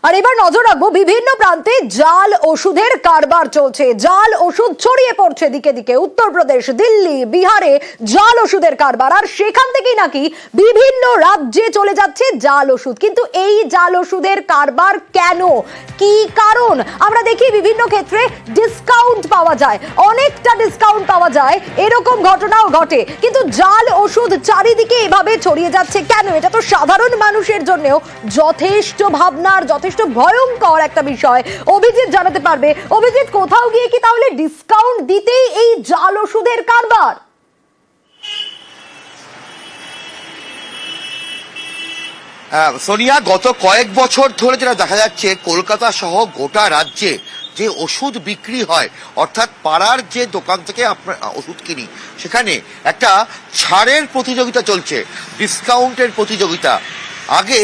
আর এবার নজর রাখবো বিভিন্ন প্রান্তে জাল ওষুধের কারবার চলছে। জাল ওষুধ ছড়িয়ে পড়ছে দিকে দিকে। উত্তরপ্রদেশ, দিল্লি, বিহারে জাল ওষুধের কারবার, আর সেখান থেকেই নাকি বিভিন্ন রাজ্যে চলে যাচ্ছে জাল ওষুধ। কিন্তু এই জাল ওষুধের কারবার কেন, কি কারণ? আমরা দেখি বিভিন্ন ক্ষেত্রে ডিসকাউন্ট পাওয়া যায়, অনেকটা ডিসকাউন্ট পাওয়া যায়, এরকম ঘটনাও ঘটে। কিন্তু জাল ওষুধ চারিদিকে এভাবে ছড়িয়ে যাচ্ছে কেন? এটা তো সাধারণ মানুষের জন্যও যথেষ্ট ভাবনার, যথেষ্ট ভয়ঙ্কর একটা বিষয়। অভিজিৎ জানাতে পারবে। অভিজিৎ, কোথাও গিয়ে কি তাহলে ডিসকাউন্ট দিতেই এই জাল ওষুধের কারবার? সোনিয়া, গত কয়েক বছর ধরে যেটা দেখা যাচ্ছে, কলকাতা সহ গোটা রাজ্যে যে ওষুধ বিক্রি হয়, অর্থাৎ পাড়ার যে দোকান থেকে আপনার ওষুধ কিনি, সেখানে একটা ছাড়ের প্রতিযোগিতা চলছে, ডিসকাউন্টের প্রতিযোগিতা। আগে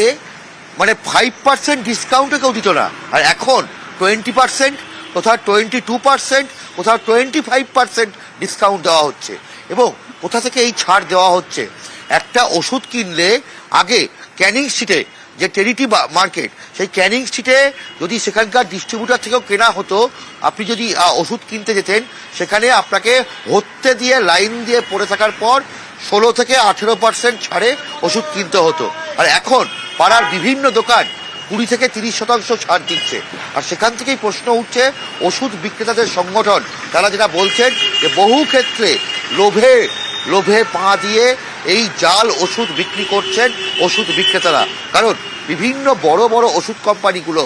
মানে 5% ডিসকাউন্টে কেউ দিত না, আর এখন 20%, কোথাও 22%, কোথাও 25% ডিসকাউন্ট দেওয়া হচ্ছে। এবং কোথা থেকে এই ছাড় দেওয়া হচ্ছে? একটা ওষুধ কিনলে আগে ক্যানিং স্ট্রিটে যে টেরিটি মার্কেট, সেই ক্যানিং স্ট্রিটে যদি সেখানকার ডিস্ট্রিবিউটার থেকেও কেনা হতো, আপনি যদি ওষুধ কিনতে যেতেন, সেখানে আপনাকে হত্যে দিয়ে লাইন দিয়ে পড়ে থাকার পর 16 থেকে 18% ছাড়ে ওষুধ কিনতে হতো। আর এখন পাড়ার বিভিন্ন দোকান 20 থেকে 30% ছাড় দিচ্ছে। আর সেখান থেকেই প্রশ্ন উঠছে ওষুধ বিক্রেতাদের সংগঠন, তারা যেটা বলছেন যে বহু ক্ষেত্রে লোভে পা দিয়ে এই জাল ওষুধ বিক্রি করছেন ওষুধ বিক্রেতারা। কারণ বিভিন্ন বড় বড় ওষুধ কোম্পানিগুলো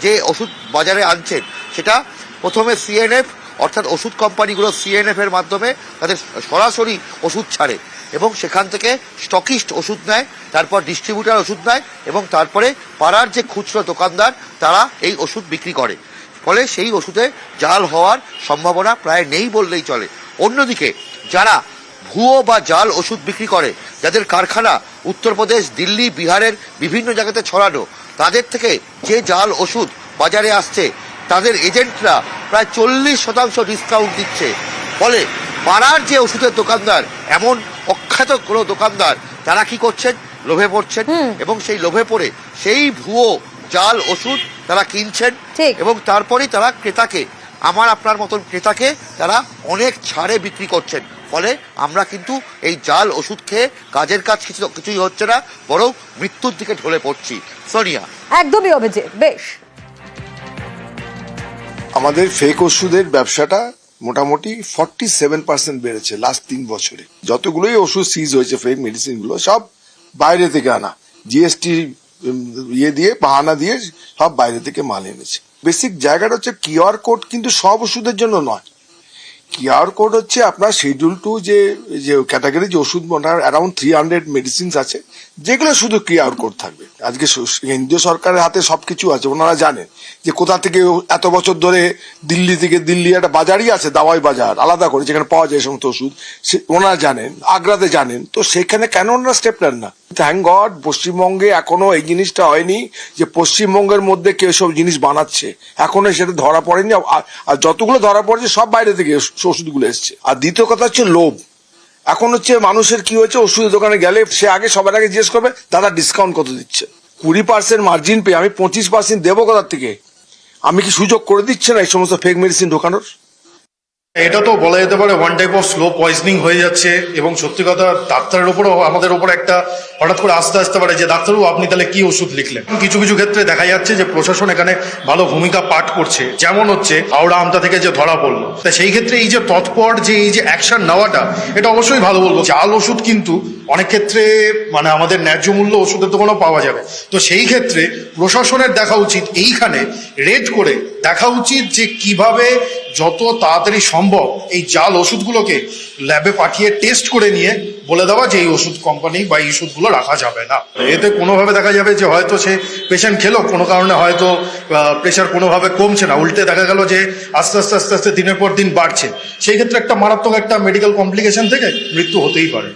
যে ওষুধ বাজারে আনছেন, সেটা প্রথমে সিএনএফ, অর্থাৎ ওষুধ কোম্পানিগুলো সিএনএফ এর মাধ্যমে তাদের সরাসরি ওষুধ ছাড়ে, এবং সেখান থেকে স্টকিস্ট ওষুধ নেয়, তারপর ডিস্ট্রিবিউটার ওষুধ নেয়, এবং তারপরে পাড়ার যে খুচরো দোকানদার তারা এই ওষুধ বিক্রি করে। ফলে সেই ওষুধে জাল হওয়ার সম্ভাবনা প্রায় নেই বললেই চলে। অন্যদিকে যারা ভুয়ো বা জাল ওষুধ বিক্রি করে, যাদের কারখানা উত্তরপ্রদেশ, দিল্লি, বিহারের বিভিন্ন জায়গাতে ছড়ানো, তাদের থেকে যে জাল ওষুধ বাজারে আসছে, তাদের এজেন্টরা প্রায় 40% ডিসকাউন্ট দিচ্ছে। ফলে পাড়ার যে ওষুধের দোকানদার, এমন অখ্যাত কোনো দোকানদার, তারা কি করছেন? লোভে পড়ছেন, এবং সেই লোভে পড়ে সেই ভুয়ো জাল ওষুধ তারা কিনছেন, এবং তারপরেই তারা ক্রেতাকে, আমার আপনার মতন ক্রেতাকে তারা অনেক ছাড়ে বিক্রি করছেন। ফলে আমরা কিন্তু এই জাল ওষুধ খেয়ে কাজের কাজ কিছুই হচ্ছে না, বরং মৃত্যুর দিকে ঢলে পড়ছি। সোনিয়া, একদমই অভিজিৎ। বেশ, আমাদের ফেক ওষুধের ব্যবসাটা মোটামুটি 47% বেড়েছে লাস্ট 3 বছরে। যতগুলোই ওষুধ সিজ হয়েছে, ফেক মেডিসিন গুলো সব বাইরে থেকে আনা, জিএসটি দিয়ে বাহানা দিয়ে সব বাইরে থেকে মাল এনেছে। বেসিক জায়গাটা হচ্ছে কিউআর কোড কিন্তু সব ওষুধের জন্য নয়। কিউআর কোড হচ্ছে আপনার শিডিউল 2 যে ক্যাটাগরি যে ওষুধ, অ্যারাউন্ড 300 মেডিসিন আছে, যেগুলো শুধু কিউআর কোড থাকবে। আজকে কেন্দ্রীয় সরকারের হাতে সবকিছু আছে, ওনারা জানেন যে কোথা থেকে এত বছর ধরে দিল্লি একটা বাজারই আছে, দাওয়াই বাজার আলাদা করে, যেখানে পাওয়া যায় সমস্ত ওষুধ, ওনারা জানেন, আগ্রাতে জানেন। তো সেখানে কেন ওনারা স্টেপ নেন না? থ্যাংক গড পশ্চিমবঙ্গে এখনো এই জিনিসটা হয়নি যে পশ্চিমবঙ্গের মধ্যে কেউ সব জিনিস বানাচ্ছে, এখনো সেটা ধরা পড়েনি। আর যতগুলো ধরা পড়েছে সব বাইরে থেকে ওষুধগুলো এসছে। আর দ্বিতীয় কথা হচ্ছে লোভ। এখন হচ্ছে মানুষের কি হয়েছে, ওষুধের দোকানে গেলে সে আগে সবার আগে জিজ্ঞেস করবে দাদা ডিসকাউন্ট কত দিচ্ছে। 20% মার্জিন পেয়ে আমি 25% দেবো কোথার থেকে? আমি কি সুযোগ করে দিচ্ছে না এই সমস্ত ফেক মেডিসিন ঢোকানোর? এটা তো বলা যেতে পারে one type of slow poisoning হয়ে যাচ্ছে। এবং সত্যি কথা, ডাক্তারের উপরও আমাদের উপর একটা হঠাৎ করে আসতে পারে যে ডাক্তারবাবু আপনি তাহলে কি ওষুধ লিখলেন। কিছু কিছু ক্ষেত্রে দেখা যাচ্ছে যে প্রশাসন এখানে ভালো ভূমিকা পাঠ করছে, যেমন হচ্ছে হাওড়া আমতা থেকে যে ধরা পড়লো। তা সেই ক্ষেত্রে এই যে তৎপর যে এই যে অ্যাকশন নেওয়াটা, এটা অবশ্যই ভালো বলবো। জাল ওষুধ কিন্তু অনেক ক্ষেত্রে মানে আমাদের ন্যায্য মূল্য ওষুধের দোকানেও পাওয়া যাবে। তো সেই ক্ষেত্রে প্রশাসনের দেখা উচিত এইখানে রেড করে দেখা উচিত যে কিভাবে যত তাড়াতাড়ি সম্ভব এই জাল ওষুধগুলোকে ল্যাবে পাঠিয়ে টেস্ট করে নিয়ে বলে দেওয়া যে এই ওষুধ কোম্পানি বা এই ওষুধগুলো রাখা যাবে না। এতে কোনোভাবে দেখা যাবে যে হয়তো সে পেশেন্ট খেলো, কোনো কারণে হয়তো প্রেশার কোনোভাবে কমছে না, উল্টে দেখা গেল যে আস্তে আস্তে দিনের পর দিন বাড়ছে। সেই ক্ষেত্রে একটা মারাত্মক একটা মেডিকেল কমপ্লিকেশন থেকে মৃত্যু হতেই পারে।